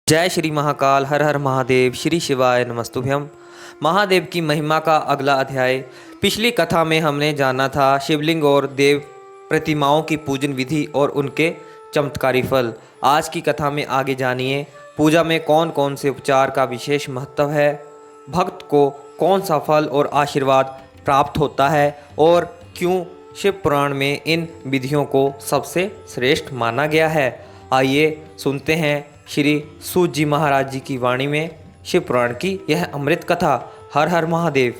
जय श्री महाकाल, हर हर महादेव, श्री शिवाय नमस्तुभ्यम। महादेव की महिमा का अगला अध्याय। पिछली कथा में हमने जाना था शिवलिंग और देव प्रतिमाओं की पूजन विधि और उनके चमत्कारी फल। आज की कथा में आगे जानिए पूजा में कौन कौन से उपचार का विशेष महत्व है, भक्त को कौन सा फल और आशीर्वाद प्राप्त होता है और क्यों शिव पुराण में इन विधियों को सबसे श्रेष्ठ माना गया है। आइए सुनते हैं श्री सूत जी महाराज जी की वाणी में शिव पुराण की यह अमृत कथा। हर हर महादेव।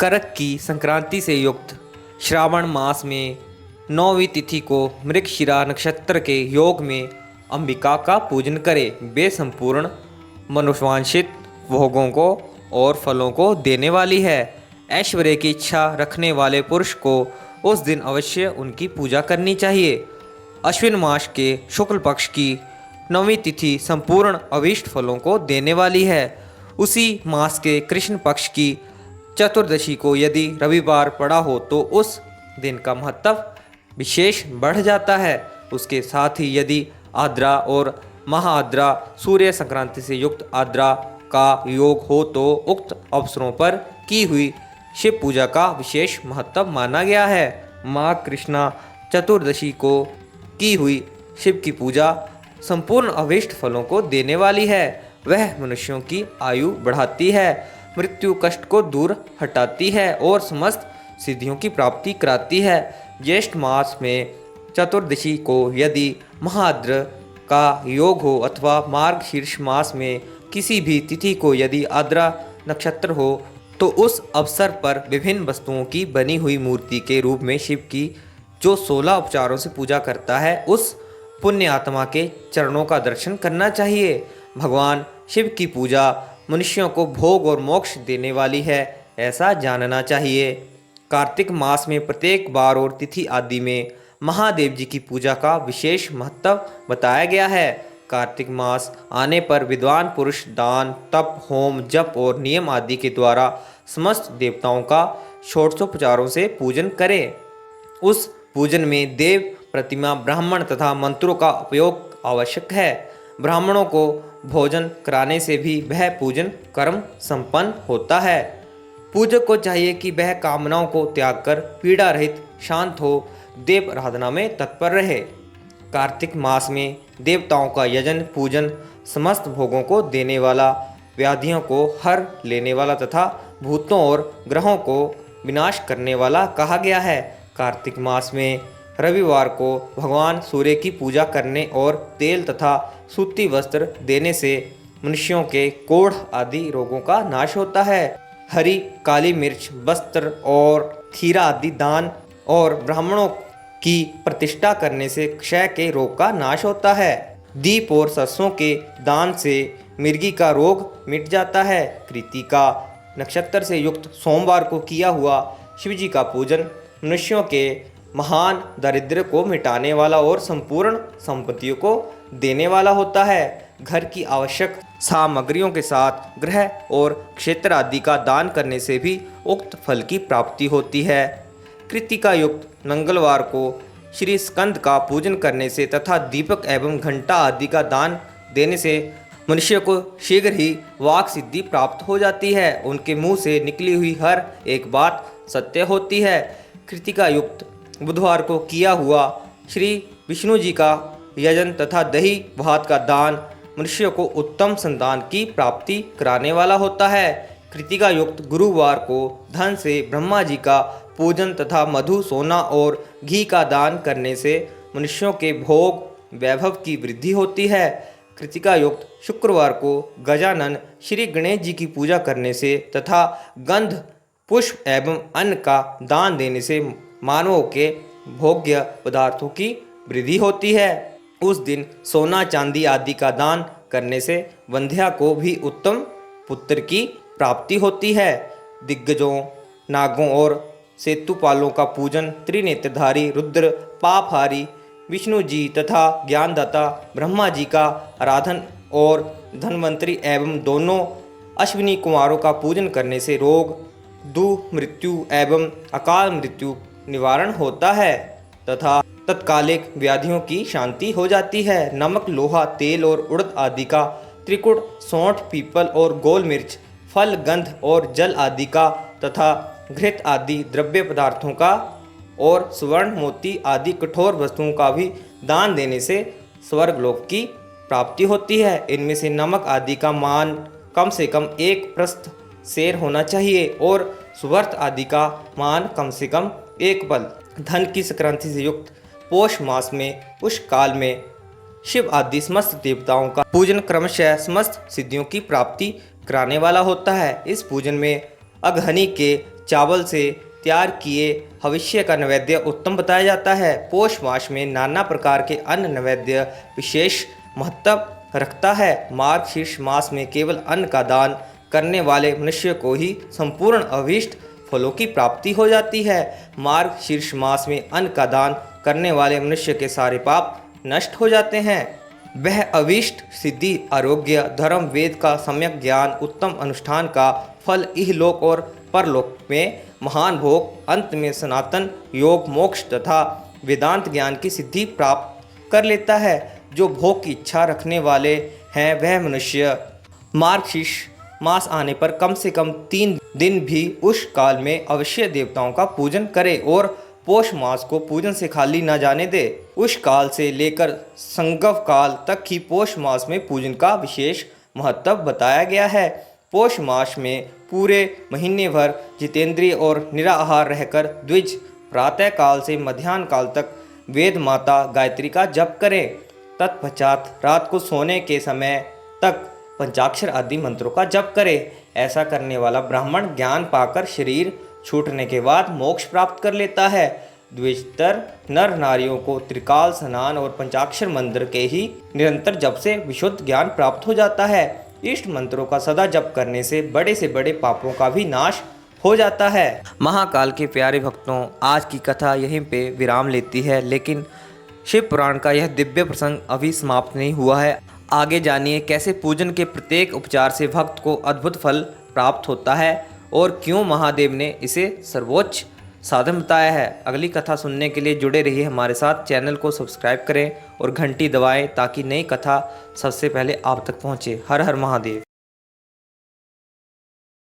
करक की संक्रांति से युक्त श्रावण मास में 9वीं तिथि को मृगशिरा नक्षत्र के योग में अंबिका का पूजन करें। वे संपूर्ण मनुष्यवांछित भोगों को और फलों को देने वाली है। ऐश्वर्य की इच्छा रखने वाले पुरुष को उस दिन अवश्य उनकी पूजा करनी चाहिए। अश्विन मास के शुक्ल पक्ष की 9वीं तिथि संपूर्ण अभीष्ट फलों को देने वाली है। उसी मास के कृष्ण पक्ष की चतुर्दशी को यदि रविवार पड़ा हो तो उस दिन का महत्व विशेष बढ़ जाता है। उसके साथ ही यदि आद्रा और महाआद्रा सूर्य संक्रांति से युक्त आद्रा का योग हो तो उक्त अवसरों पर की हुई शिव पूजा का विशेष महत्व माना गया है। माँ कृष्णा चतुर्दशी को की हुई शिव की पूजा संपूर्ण अभीष्ट फलों को देने वाली है। वह मनुष्यों की आयु बढ़ाती है, मृत्यु कष्ट को दूर हटाती है और समस्त सिद्धियों की प्राप्ति कराती है। ज्येष्ठ मास में चतुर्दशी को यदि महाद्र का योग हो अथवा मार्गशीर्ष मास में किसी भी तिथि को यदि आद्रा नक्षत्र हो तो उस अवसर पर विभिन्न वस्तुओं की बनी हुई मूर्ति के रूप में शिव की जो 16 उपचारों से पूजा करता है उस पुण्य आत्मा के चरणों का दर्शन करना चाहिए। भगवान शिव की पूजा मनुष्यों को भोग और मोक्ष देने वाली है, ऐसा जानना चाहिए। कार्तिक मास में प्रत्येक बार और तिथि आदि में महादेव जी की पूजा का विशेष महत्व बताया गया है। कार्तिक मास आने पर विद्वान पुरुष दान, तप, होम, जप और नियम आदि के द्वारा समस्त देवताओं का षोडशोपचारों से पूजन करें। उस पूजन में देव प्रतिमा, ब्राह्मण तथा मंत्रों का उपयोग आवश्यक है। ब्राह्मणों को भोजन कराने से भी वह पूजन कर्म संपन्न होता है। पूजक को चाहिए कि वह कामनाओं को त्याग कर पीड़ा रहित शांत हो देव आराधना में तत्पर रहे। कार्तिक मास में देवताओं का यजन पूजन समस्त भोगों को देने वाला, व्याधियों को हर लेने वाला तथा भूतों और ग्रहों को विनाश करने वाला कहा गया है। कार्तिक मास में रविवार को भगवान सूर्य की पूजा करने और तेल तथा सूती वस्त्र देने से मनुष्यों के कोढ़ आदि रोगों का नाश होता है। हरी काली मिर्च, वस्त्र और खीरा आदि दान और ब्राह्मणों की प्रतिष्ठा करने से क्षय के रोग का नाश होता है। दीप और सरसों के दान से मिर्गी का रोग मिट जाता है। कृतिका नक्षत्र से युक्त सोमवार को किया हुआ शिवजी का पूजन मनुष्यों के महान दारिद्र्य को मिटाने वाला और संपूर्ण संपत्तियों को देने वाला होता है। घर की आवश्यक सामग्रियों के साथ गृह और क्षेत्र आदि का दान करने से भी उक्त फल की प्राप्ति होती है। कृतिका युक्त मंगलवार को श्री स्कंद का पूजन करने से तथा दीपक एवं घंटा आदि का दान देने से मनुष्य को शीघ्र ही वाक सिद्धि प्राप्त हो जाती है। उनके मुंह से निकली हुई हर एक बात सत्य होती है। कृतिका युक्त बुधवार को किया हुआ श्री विष्णु जी का यजन तथा दही भात का दान मनुष्य को उत्तम संतान की प्राप्ति कराने वाला होता है। कृतिका युक्त गुरुवार को धन से ब्रह्मा जी का पूजन तथा मधु, सोना और घी का दान करने से मनुष्यों के भोग वैभव की वृद्धि होती है। कृतिका युक्त शुक्रवार को गजानन श्री गणेश जी की पूजा करने से तथा गंध, पुष्प एवं अन्न का दान देने से मानवों के भोग्य पदार्थों की वृद्धि होती है। उस दिन सोना चांदी आदि का दान करने से वंध्या को भी उत्तम पुत्र की प्राप्ति होती है। दिग्गजों, नागों और सेतुपालों का पूजन, त्रिनेत्रधारी रुद्र, पापहारी विष्णु जी तथा ज्ञानदाता ब्रह्मा जी का आराधन और धन्वंतरी एवं दोनों अश्विनी कुमारों का पूजन करने से रोग, दुर्मृत्यु एवं अकाल मृत्यु निवारण होता है तथा तत्कालिक व्याधियों की शांति हो जाती है। नमक, लोहा, तेल और उड़द आदि का त्रिकुट, सौंठ, पीपल और गोल मिर्च, फल, गंध और जल आदि का तथा घृत आदि द्रव्य पदार्थों का और स्वर्ण, मोती आदि कठोर वस्तुओं का भी दान देने से स्वर्गलोक की प्राप्ति होती है। इनमें से नमक आदि का मान कम से कम 1 प्रस्थ सेर होना चाहिए और सुवर्त आदि का मान कम से कम 1 बल। धन की संक्रांति से युक्त पौष मास में उस काल में शिव आदि समस्त देवताओं का पूजन क्रमशः समस्त सिद्धियों की प्राप्ति कराने वाला होता है। इस पूजन में अगहनी के चावल से तैयार किए भविष्य का नैवेद्य उत्तम बताया जाता है। पौष मास में नाना प्रकार के अन्न नैवेद्य विशेष महत्व रखता है। मार्ग शीर्ष मास में केवल अन्न का दान करने वाले मनुष्य को ही संपूर्ण अभीष्ट फलों की प्राप्ति हो जाती है। मार्ग शीर्ष मास में अन्न का दान करने वाले मनुष्य के सारे पाप नष्ट हो जाते हैं। वह अभीष्ट सिद्धि, आरोग्य, धर्म, वेद का सम्यक ज्ञान, उत्तम अनुष्ठान का फल, इहलोक और परलोक में महान भोग, अंत में सनातन योग, मोक्ष तथा वेदांत ज्ञान की सिद्धि प्राप्त कर लेता है। जो भोग की इच्छा रखने वाले हैं वह मनुष्य मार्गशीर्ष मास आने पर कम से कम 3 दिन भी उस काल में अवश्य देवताओं का पूजन करे और पौष मास को पूजन से खाली न जाने दे। उस काल से लेकर संगव काल तक ही पौष मास में पूजन का विशेष महत्व बताया गया है। पौष मास में पूरे महीने भर जितेंद्रिय और निराहार रहकर द्विज प्रातः काल से मध्याह्न काल तक वेद माता गायत्री का जप करें। तत्पश्चात रात को सोने के समय तक पंचाक्षर आदि मंत्रों का जप करें। ऐसा करने वाला ब्राह्मण ज्ञान पाकर शरीर छूटने के बाद मोक्ष प्राप्त कर लेता है। द्विजतर नर नारियों को त्रिकाल स्नान और पंचाक्षर मंत्र के ही निरंतर जप से विशुद्ध ज्ञान प्राप्त हो जाता है। इष्ट मंत्रों का सदा जप करने से बड़े पापों का भी नाश हो जाता है। महाकाल के प्यारे भक्तों, आज की कथा यहीं पे विराम लेती है, लेकिन शिव पुराण का यह दिव्य प्रसंग अभी समाप्त नहीं हुआ है। आगे जानिए कैसे पूजन के प्रत्येक उपचार से भक्त को अद्भुत फल प्राप्त होता है और क्यों महादेव ने इसे सर्वोच्च साधन बताया है। अगली कथा सुनने के लिए जुड़े रहिए हमारे साथ। चैनल को सब्सक्राइब करें और घंटी दबाएं ताकि नई कथा सबसे पहले आप तक पहुंचे। हर हर महादेव।